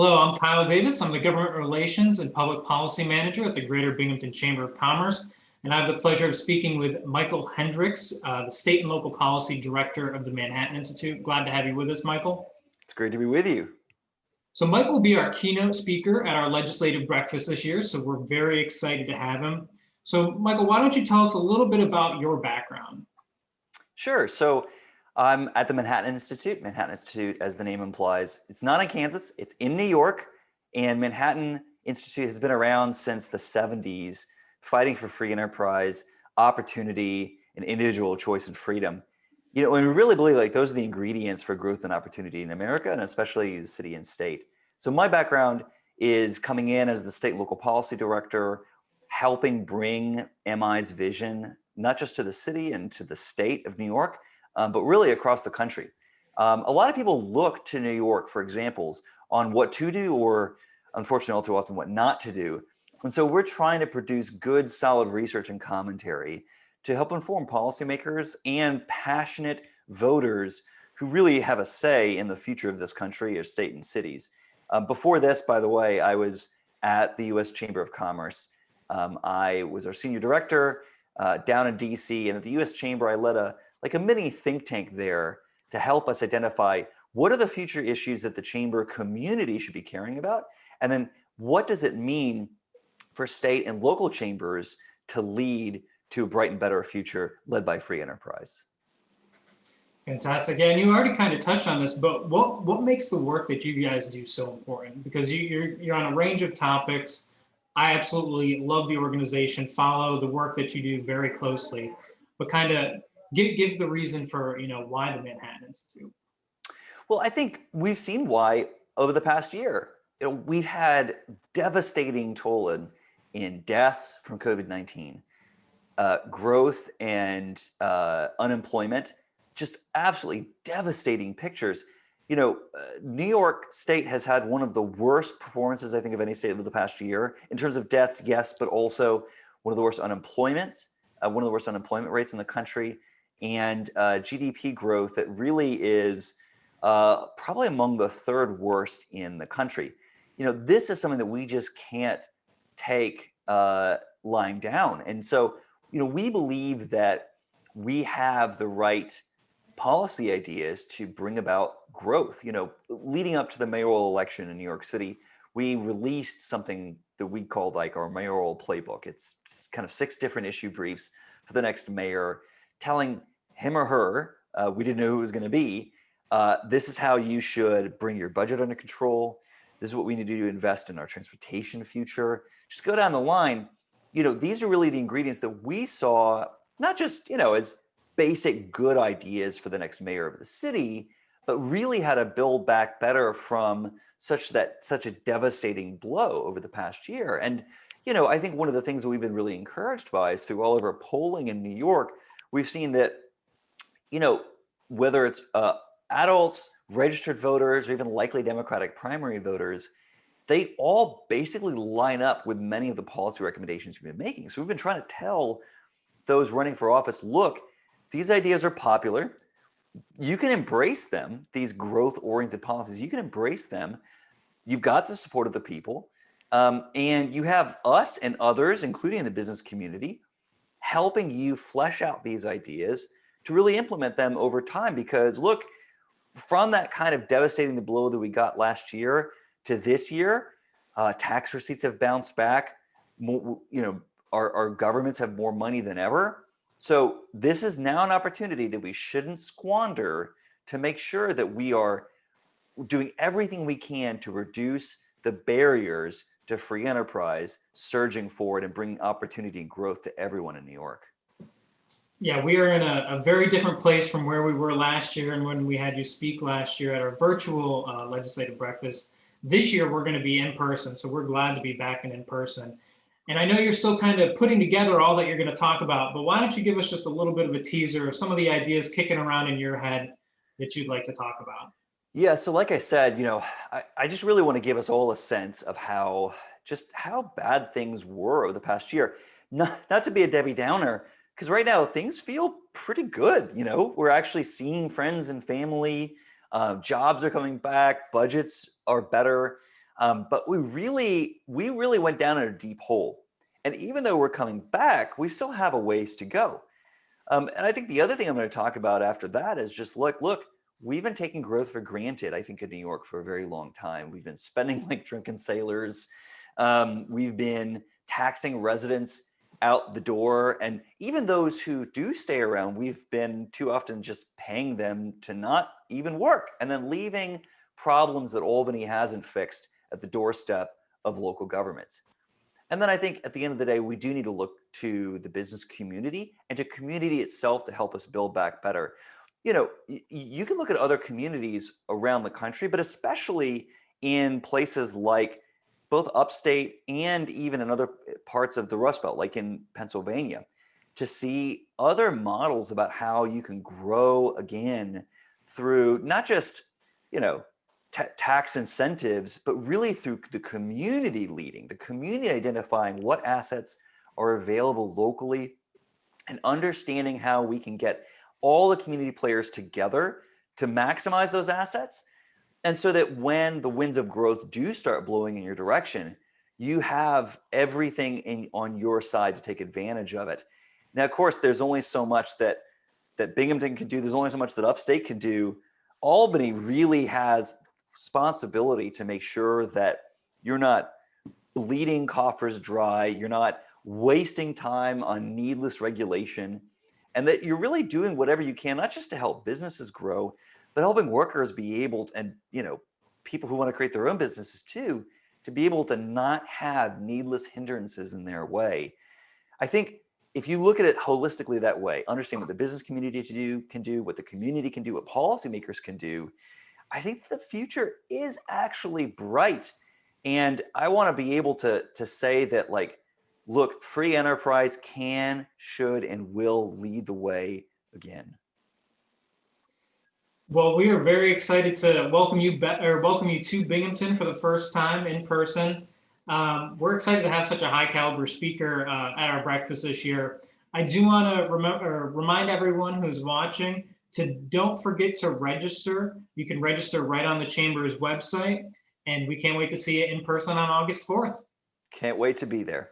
Hello, I'm Kyle Davis. I'm the Government Relations and Public Policy Manager at the Greater Binghamton Chamber of Commerce. And I have the pleasure of speaking with Michael Hendrix, the State and Local Policy Director of the Manhattan Institute. Glad to have you with us, Michael. It's great to be with you. So Michael will be our keynote speaker at our legislative breakfast this year, so we're very excited to have him. So Michael, why don't you tell us a little bit about your background? Sure. So I'm at the Manhattan Institute. Manhattan Institute, as the name implies, it's not in Kansas, it's in New York. And Manhattan Institute has been around since the 70s, fighting for free enterprise, opportunity, and individual choice and freedom. You know, and we really believe like those are the ingredients for growth and opportunity in America, and especially the city and state. So my background is coming in as the state and local policy director, helping bring MI's vision, not just to the city and to the state of New York, but really across the country. A lot of people look to New York for examples on what to do, or unfortunately all too often what not to do. And so we're trying to produce good, solid research and commentary to help inform policymakers and passionate voters who really have a say in the future of this country or state and cities. Before this, by the way, I was at the U.S. Chamber of Commerce. I was our senior director down in DC, and at the U.S. Chamber, I led a mini think tank there to help us identify what are the future issues that the chamber community should be caring about, and then what does it mean for state and local chambers to lead to a bright and better future led by free enterprise. Fantastic. Yeah, and you already kind of touched on this, but what makes the work that you guys do so important? Because you're on a range of topics. I absolutely love the organization, follow the work that you do very closely, but kind of give the reason for why the Manhattan Institute. Well, I think we've seen why over the past year. We've had devastating toll in deaths from COVID-19, growth and unemployment, just absolutely devastating pictures. New York State has had one of the worst performances, I think, of any state over the past year in terms of deaths, yes, but also one of the worst unemployment rates in the country, and GDP growth that really is probably among the third worst in the country. This is something that we just can't take lying down. And so, we believe that we have the right policy ideas to bring about growth. Leading up to the mayoral election in New York City, we released something that we called like our mayoral playbook. It's kind of 6 different issue briefs for the next mayor, telling him or her, we didn't know who it was going to be, this is how you should bring your budget under control. This is what we need to do to invest in our transportation future. Just go down the line. These are really the ingredients that we saw, not just, as basic good ideas for the next mayor of the city, but really how to build back better from such a devastating blow over the past year. And, I think one of the things that we've been really encouraged by is through all of our polling in New York, we've seen that, whether it's adults, registered voters, or even likely Democratic primary voters, they all basically line up with many of the policy recommendations we've been making. So we've been trying to tell those running for office, look, these ideas are popular. You can embrace them, these growth-oriented policies. You can embrace them. You've got the support of the people. And you have us and others, including the business community, helping you flesh out these ideas to really implement them over time. Because look, from that kind of devastating the blow that we got last year to this year, tax receipts have bounced back. Our governments have more money than ever. So this is now an opportunity that we shouldn't squander to make sure that we are doing everything we can to reduce the barriers to free enterprise, surging forward and bringing opportunity and growth to everyone in New York. Yeah, we are in a very different place from where we were last year and when we had you speak last year at our virtual legislative breakfast. This year, we're going to be in person, so we're glad to be back in person. And I know you're still kind of putting together all that you're going to talk about, but why don't you give us just a little bit of a teaser of some of the ideas kicking around in your head that you'd like to talk about? Yeah, so like I said, I just really want to give us all a sense of how bad things were over the past year. Not to be a Debbie Downer, because right now things feel pretty good. We're actually seeing friends and family, jobs are coming back, budgets are better. But we really went down in a deep hole. And even though we're coming back, we still have a ways to go. And I think the other thing I'm going to talk about after that is just look, we've been taking growth for granted, I think, in New York for a very long time. We've been spending like drunken sailors. We've been taxing residents out the door. And even those who do stay around, we've been too often just paying them to not even work and then leaving problems that Albany hasn't fixed at the doorstep of local governments. And then I think at the end of the day, we do need to look to the business community and to community itself to help us build back better. You know, you can look at other communities around the country, but especially in places like both upstate and even in other parts of the Rust Belt, like in Pennsylvania, to see other models about how you can grow again through not just, you know, tax incentives, but really through the community leading, the community identifying what assets are available locally and understanding how we can get all the community players together to maximize those assets. And so that when the winds of growth do start blowing in your direction, you have everything on your side to take advantage of it. Now, of course, there's only so much that Binghamton can do. There's only so much that Upstate can do. Albany really has responsibility to make sure that you're not bleeding coffers dry, you're not wasting time on needless regulation, and that you're really doing whatever you can, not just to help businesses grow, but helping workers be able to, and people who want to create their own businesses too, to be able to not have needless hindrances in their way. I think if you look at it holistically that way, understand what the business community can do, what the community can do, what policymakers can do, I think the future is actually bright. And I want to be able to say that, like, look, free enterprise can, should, and will lead the way again. Well, we are very excited to welcome you to Binghamton for the first time in person. We're excited to have such a high caliber speaker at our breakfast this year. I do want to remind everyone who's watching to don't forget to register. You can register right on the Chamber's website, and we can't wait to see you in person on August 4th. Can't wait to be there.